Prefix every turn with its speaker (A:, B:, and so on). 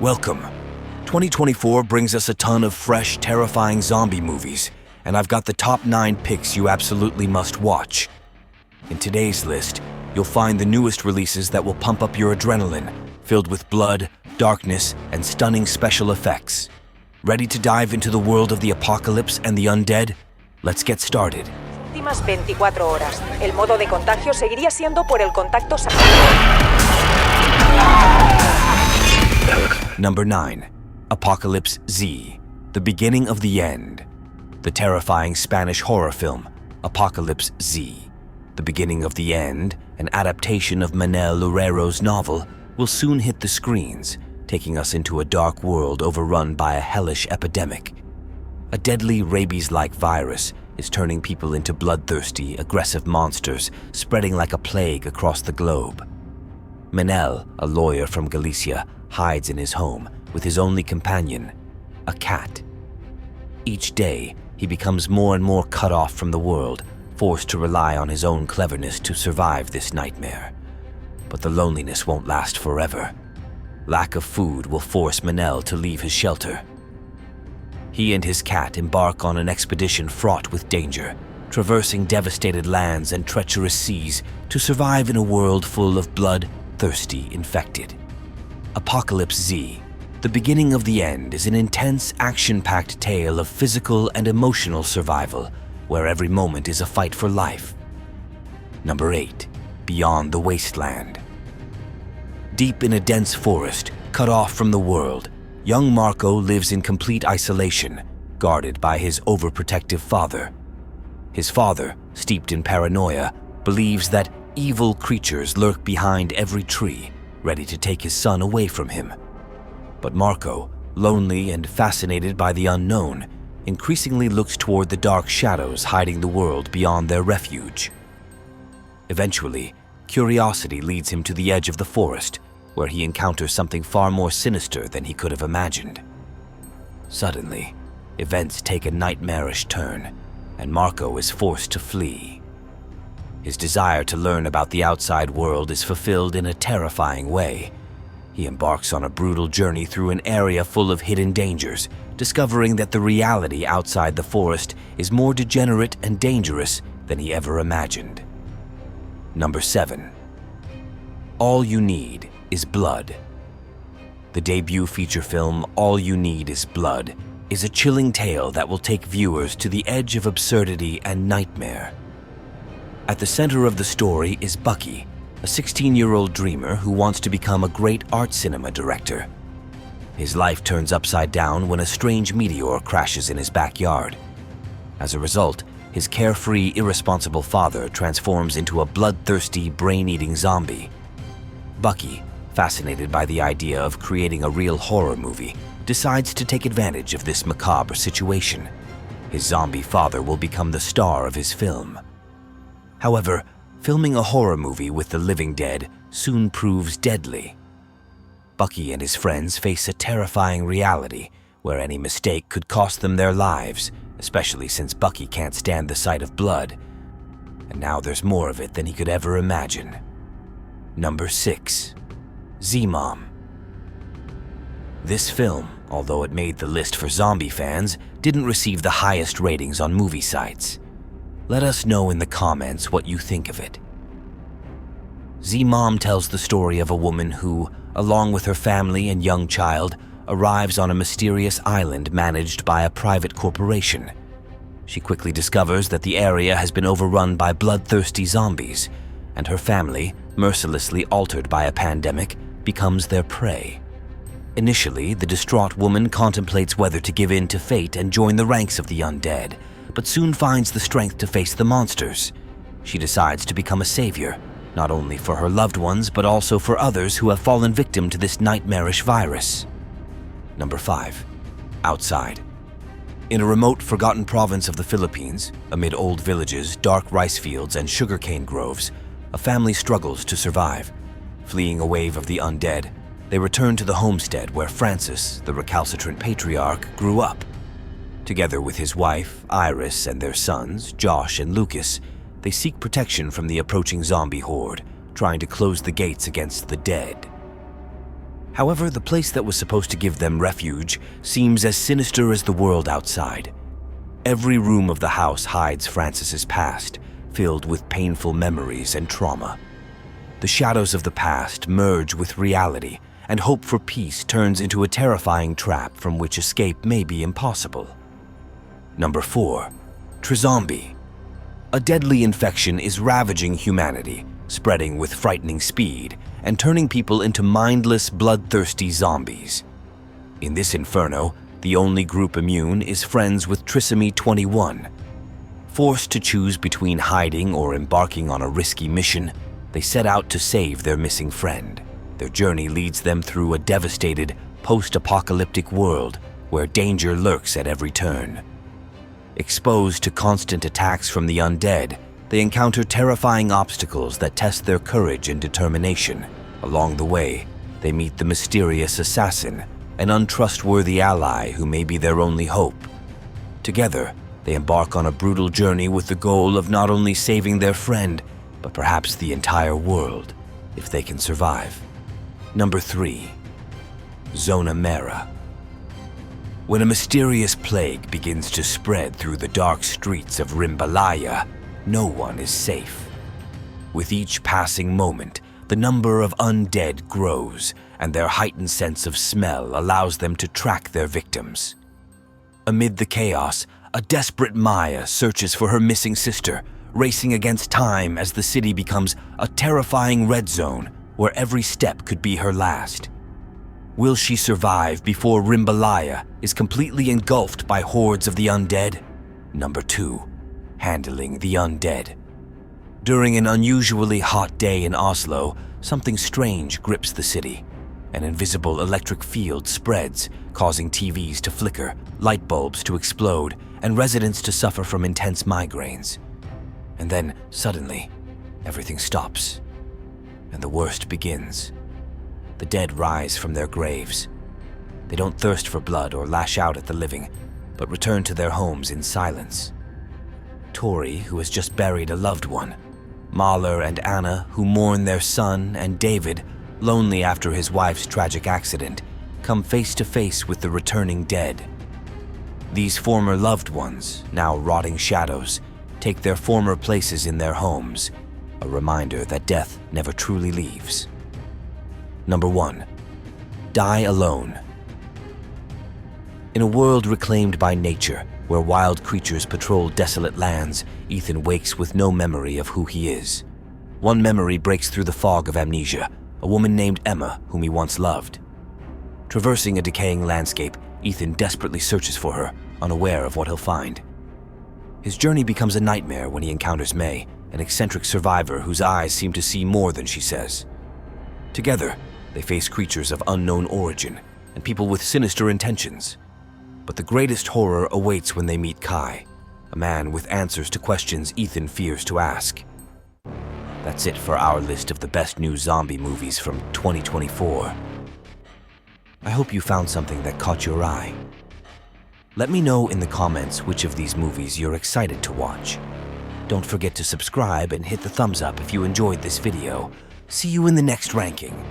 A: Welcome. 2024 brings us a ton of fresh, terrifying zombie movies, and I've got the top 9 picks you absolutely must watch. In today's list, you'll find the newest releases that will pump up your adrenaline, filled with blood, darkness, and stunning special effects. Ready to dive into the world of the apocalypse and the undead? Let's get started.
B: Últimas 24 horas. El modo de contagio seguiría siendo por el contacto
A: Number 9. Apocalypse Z, The Beginning of the End. The terrifying Spanish horror film, Apocalypse Z, The Beginning of the End, an adaptation of Manuel Loureiro's novel, will soon hit the screens, taking us into a dark world overrun by a hellish epidemic. A deadly rabies-like virus is turning people into bloodthirsty, aggressive monsters, spreading like a plague across the globe. Manel, a lawyer from Galicia, hides in his home with his only companion, a cat. Each day, he becomes more and more cut off from the world, forced to rely on his own cleverness to survive this nightmare. But the loneliness won't last forever. Lack of food will force Manel to leave his shelter. He and his cat embark on an expedition fraught with danger, traversing devastated lands and treacherous seas to survive in a world full of blood-thirsty infected. Apocalypse Z, The Beginning of the End is an intense, action-packed tale of physical and emotional survival, where every moment is a fight for life. Number 8. Beyond the Wasteland. Deep in a dense forest, cut off from the world, young Marco lives in complete isolation, guarded by his overprotective father. His father, steeped in paranoia, believes that evil creatures lurk behind every tree, ready to take his son away from him. But Marco, lonely and fascinated by the unknown, increasingly looks toward the dark shadows hiding the world beyond their refuge. Eventually, curiosity leads him to the edge of the forest, where he encounters something far more sinister than he could have imagined. Suddenly, events take a nightmarish turn, and Marco is forced to flee. His desire to learn about the outside world is fulfilled in a terrifying way. He embarks on a brutal journey through an area full of hidden dangers, discovering that the reality outside the forest is more degenerate and dangerous than he ever imagined. Number 7. All You Need is Blood. The debut feature film All You Need is Blood is a chilling tale that will take viewers to the edge of absurdity and nightmare. At the center of the story is Bucky, a 16-year-old dreamer who wants to become a great art cinema director. His life turns upside down when a strange meteor crashes in his backyard. As a result, his carefree, irresponsible father transforms into a bloodthirsty, brain-eating zombie. Bucky, fascinated by the idea of creating a real horror movie, decides to take advantage of this macabre situation. His zombie father will become the star of his film. However, filming a horror movie with the living dead soon proves deadly. Bucky and his friends face a terrifying reality where any mistake could cost them their lives, especially since Bucky can't stand the sight of blood. And now there's more of it than he could ever imagine. Number 6. Z-Mom. This film, although it made the list for zombie fans, didn't receive the highest ratings on movie sites. Let us know in the comments what you think of it. Z-Mom tells the story of a woman who, along with her family and young child, arrives on a mysterious island managed by a private corporation. She quickly discovers that the area has been overrun by bloodthirsty zombies, and her family, mercilessly altered by a pandemic, becomes their prey. Initially, the distraught woman contemplates whether to give in to fate and join the ranks of the undead, but soon finds the strength to face the monsters. She decides to become a savior, not only for her loved ones, but also for others who have fallen victim to this nightmarish virus. Number 5. Outside. In a remote, forgotten province of the Philippines, amid old villages, dark rice fields, and sugarcane groves, a family struggles to survive. Fleeing a wave of the undead, they return to the homestead where Francis, the recalcitrant patriarch, grew up. Together with his wife, Iris, and their sons, Josh and Lucas, they seek protection from the approaching zombie horde, trying to close the gates against the dead. However, the place that was supposed to give them refuge seems as sinister as the world outside. Every room of the house hides Francis's past, filled with painful memories and trauma. The shadows of the past merge with reality, and hope for peace turns into a terrifying trap from which escape may be impossible. Number 4. Trizombie. A deadly infection is ravaging humanity, spreading with frightening speed and turning people into mindless, bloodthirsty zombies. In this inferno, the only group immune is friends with Trisomy 21. Forced to choose between hiding or embarking on a risky mission, they set out to save their missing friend. Their journey leads them through a devastated, post-apocalyptic world where danger lurks at every turn. Exposed to constant attacks from the undead, they encounter terrifying obstacles that test their courage and determination. Along the way, they meet the mysterious assassin, an untrustworthy ally who may be their only hope. Together, they embark on a brutal journey with the goal of not only saving their friend, but perhaps the entire world, if they can survive. Number 3. Zona Merah. When a mysterious plague begins to spread through the dark streets of Rimbalaya, no one is safe. With each passing moment, the number of undead grows, and their heightened sense of smell allows them to track their victims. Amid the chaos, a desperate Maya searches for her missing sister, racing against time as the city becomes a terrifying red zone where every step could be her last. Will she survive before Rimbalaya is completely engulfed by hordes of the undead? Number 2. Handling the undead. During an unusually hot day in Oslo, something strange grips the city. An invisible electric field spreads, causing TVs to flicker, light bulbs to explode, and residents to suffer from intense migraines. And then, suddenly, everything stops, and the worst begins. The dead rise from their graves. They don't thirst for blood or lash out at the living, but return to their homes in silence. Tori, who has just buried a loved one, Mahler and Anna, who mourn their son, and David, lonely after his wife's tragic accident, come face to face with the returning dead. These former loved ones, now rotting shadows, take their former places in their homes, a reminder that death never truly leaves. Number 1. Die alone. In a world reclaimed by nature, where wild creatures patrol desolate lands, Ethan wakes with no memory of who he is. One memory breaks through the fog of amnesia, a woman named Emma whom he once loved. Traversing a decaying landscape, Ethan desperately searches for her, unaware of what he'll find. His journey becomes a nightmare when he encounters May, an eccentric survivor whose eyes seem to see more than she says. Together, they face creatures of unknown origin and people with sinister intentions. But the greatest horror awaits when they meet Kai, a man with answers to questions Ethan fears to ask. That's it for our list of the best new zombie movies from 2024. I hope you found something that caught your eye. Let me know in the comments which of these movies you're excited to watch. Don't forget to subscribe and hit the thumbs up if you enjoyed this video. See you in the next ranking.